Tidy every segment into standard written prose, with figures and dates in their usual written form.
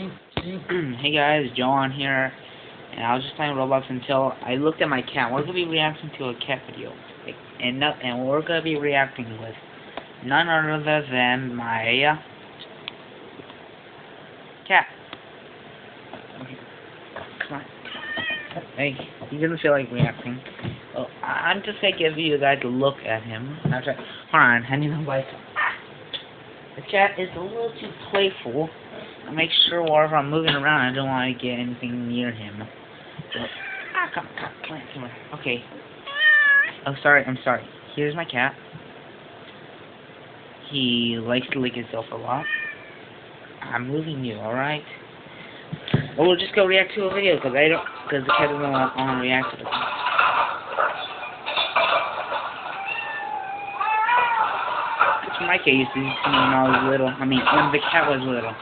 Hey guys, Johan here, and I was just playing Roblox until I looked at my cat. We're gonna be reacting to a cat video, and we're gonna be reacting with none other than my cat. Okay. Come on. Hey, he doesn't feel like reacting. Well, I'm just gonna give you guys a look at him. Hold on, I need to like. The cat is a little too playful. I make sure wherever I'm moving around, I don't want to get anything near him. So, come here. Okay. Oh, I'm sorry. Here's my cat. He likes to lick himself a lot. I'm moving you, alright? Well, we'll just go react to a video, because the cat doesn't want to react to it. My cat used to do when I was little. I mean, when the cat was little.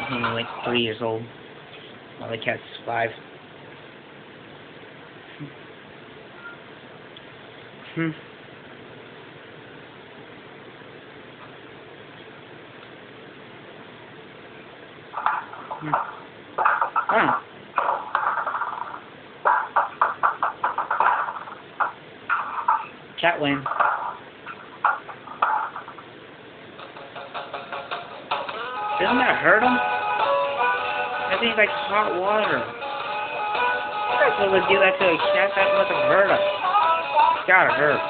He was like 3 years old. While the cat's 5. Oh. Cat win. Doesn't that hurt him? I think it's like hot water. You're not supposed to do that to a cat. That must have hurt him. It's gotta hurt.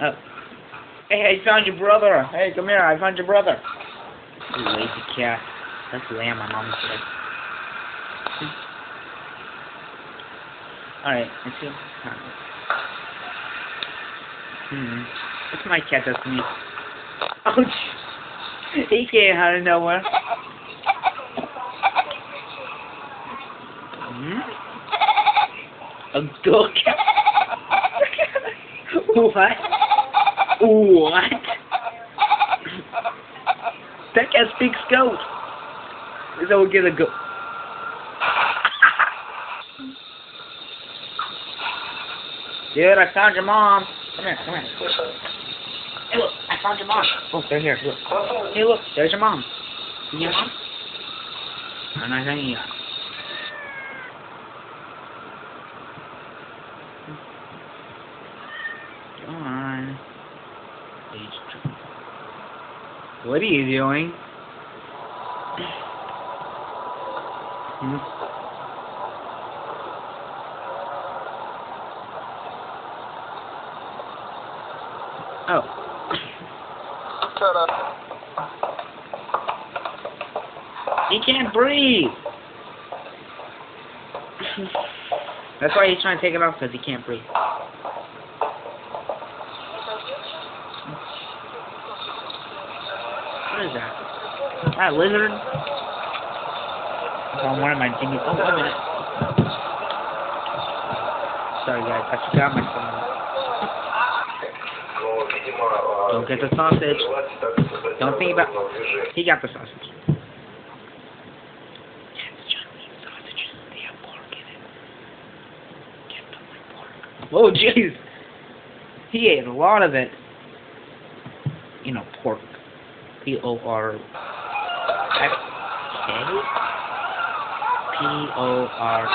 Oh. Hey, I found your brother. Hey, come here. I found your brother. You lazy cat. That's lamb, my mom said. Alright, let's see. What's my cat does to me? Oh, he came out of nowhere. A girl cat? What? What? That cat speaks goat. So we'll get a goat. Dude, I found your mom. Come here. Hey, look, I found your mom. Oh, they're here. Look. Hey, look, there's your mom. See your mom? I'm not saying you. Come on. What are you doing? Oh. He can't breathe. That's why he's trying to take it off, because he can't breathe. What is that? That lizard? It's on one of my thingies. Oh, wait a minute. Sorry guys, I forgot my phone. Don't get the sausage. Don't think about. He got the sausage. Whoa, jeez. He ate a lot of it. You know, pork. P-O-R-K? P-O-R-K.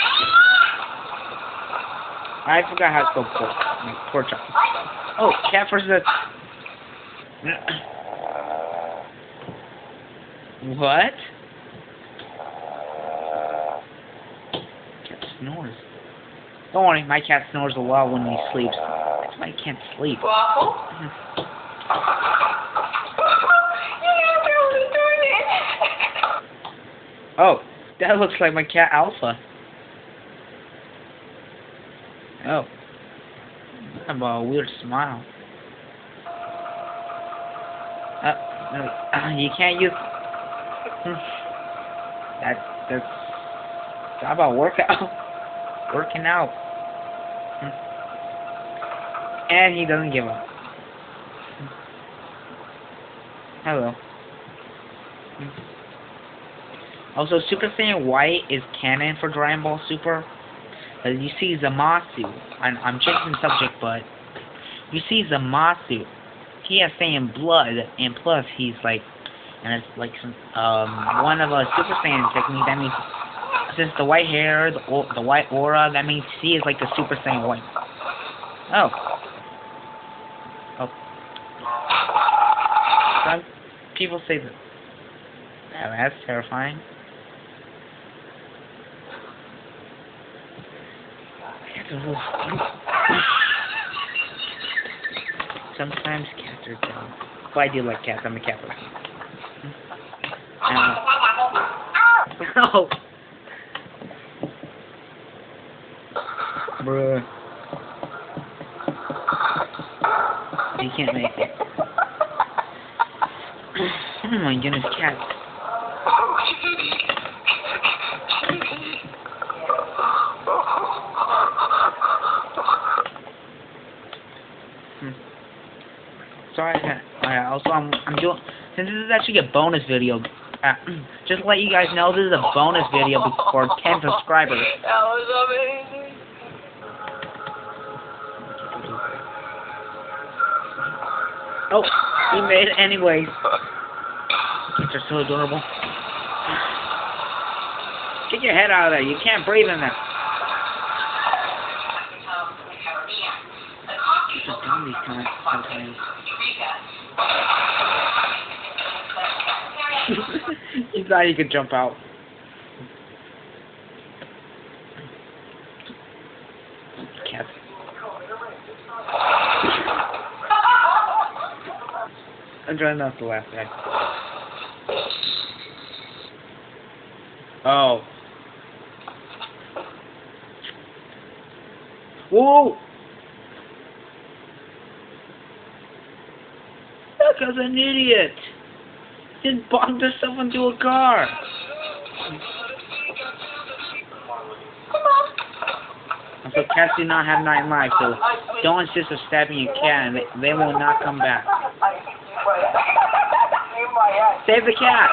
I forgot how to spell pork. Like pork chop. Oh, cat versus What? Cat snores. Don't worry, my cat snores a lot when he sleeps. That's why he can't sleep. Oh, that looks like my cat Alpha. Oh. I have a weird smile. You can't use... That's... How about workout? Working out. And he doesn't give up. Hello. Also, Super Saiyan White is canon for Dragon Ball Super. You see Zamasu. I'm changing the subject, but you see Zamasu. He has Saiyan blood, and plus he's like and it's like some one of a Super Saiyan technique. That means since the white hair, the white aura, that means he is like the Super Saiyan white. Oh. Some people say that. Yeah, that's terrifying. Sometimes cats are dumb. But I do like cats. I'm a cat person. Oh. Bruh. You can't make it. Oh my goodness, cat. Sorry, also I'm doing, since this is actually a bonus video, just to let you guys know, this is a bonus video for 10 subscribers. That was amazing. Oh, he made it anyways. Kids are so adorable. Get your head out of there, you can't breathe in there. Kids are dumb these times, sometimes. He thought he could jump out. Cat. I'm trying not to laugh at. Oh. Whoa! That guy's an idiot! He just bombed himself into a car! Also, cats do not have 9 lives, so don't insist on stabbing a cat and they will not come back. Save the cat!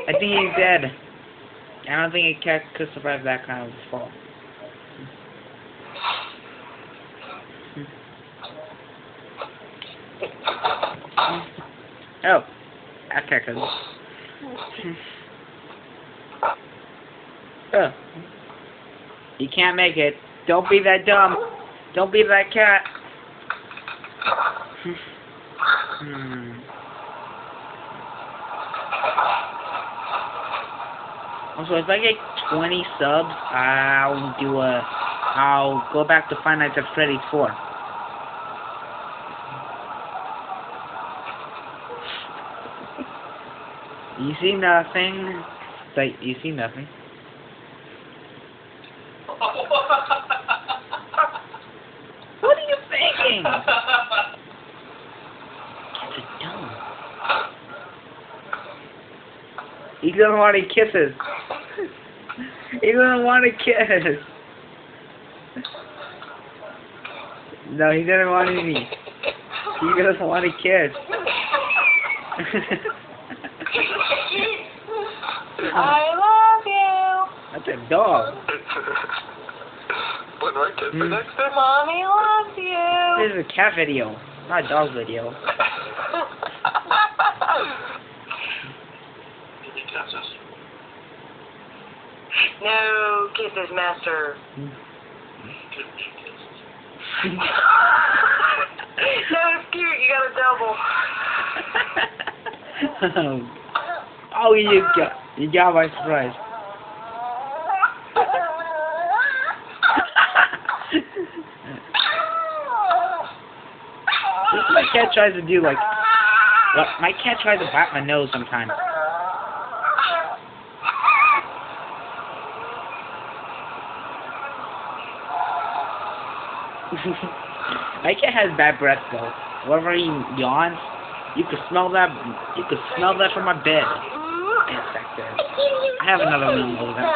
I think he's dead. I don't think a cat could survive that kind of a fall. Oh, that cat could. Oh. You can't make it. Don't be that dumb. Don't be that cat. Also, if I get 20 subs, I'll go back to Five Nights at Freddy's 4. You see nothing? It's like, you see nothing. What are you thinking? Kids are dumb. He doesn't want any kisses. He doesn't want a kiss. No, he doesn't want any. He doesn't want a kiss. I love you. That's a dog. What right to the next day? Mommy loves you. This is a cat video, not a dog video. No kisses, master. That was cute. You got a double. Oh, you got my surprise. This is what my cat tries to do, like, well, my cat tries to bite my nose sometimes. My cat has bad breath though. Whenever he yawns, you could smell that. You could smell that from my bed. It's back there. I have another room over there.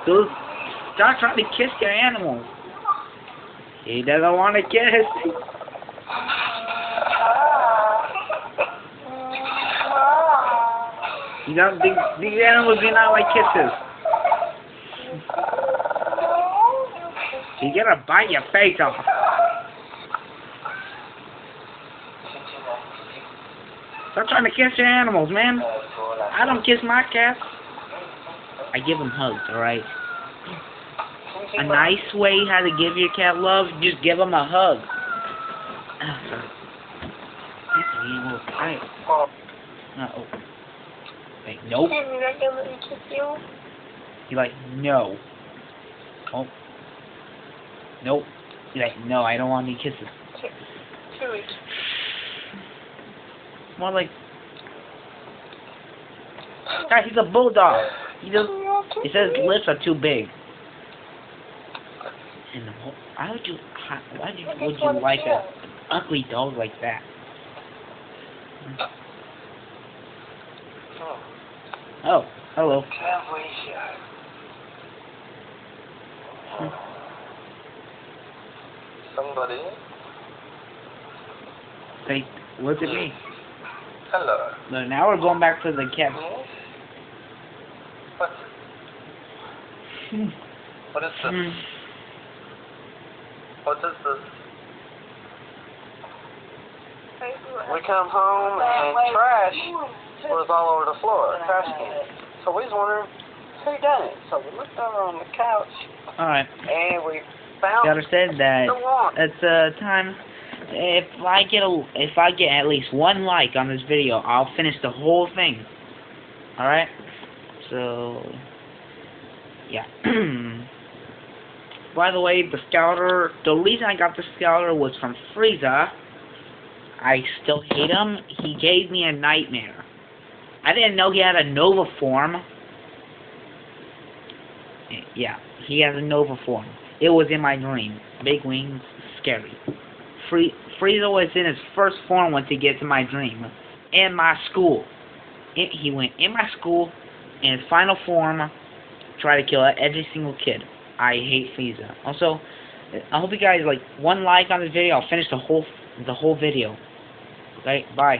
Dude, stop trying to kiss your animals. He doesn't want to kiss. You know, these animals do not like kisses. You're gonna bite your face off. Stop trying to kiss your animals, man. I don't kiss my cats. I give them hugs, alright? A nice way how to give your cat love, just give them a hug. Oh, sorry. Alright. Uh-oh. Wait, nope. He's like, no. Oh. Nope. He's like, no, I don't want any kisses. 2 weeks. More like... Guys, he's a bulldog. He says his lips are too big. And why would you like an ugly dog like that? Oh, hello. Somebody? They look at me. Hello. No, now we're going back to the cat. What? What is this? What is this? We come home and trash was all over the floor, trash can. So we was wondering who done it. So we looked over on the couch. Alright. And we found Gotta say that the one. it's time. If I get at least 1 like on this video, I'll finish the whole thing. Alright? So yeah. By the way, the scouter, the reason I got the scouter was from Frieza. I still hate him. He gave me a nightmare. I didn't know he had a Nova form. Yeah, he has a Nova form. It was in my dream. Big wings, scary. Frieza was in his first form once he gets in my dream. In my school. He went in my school, in his final form, try to kill every single kid. I hate Frieza. Also, I hope you guys like 1 like on this video. I'll finish the whole video. Okay, bye.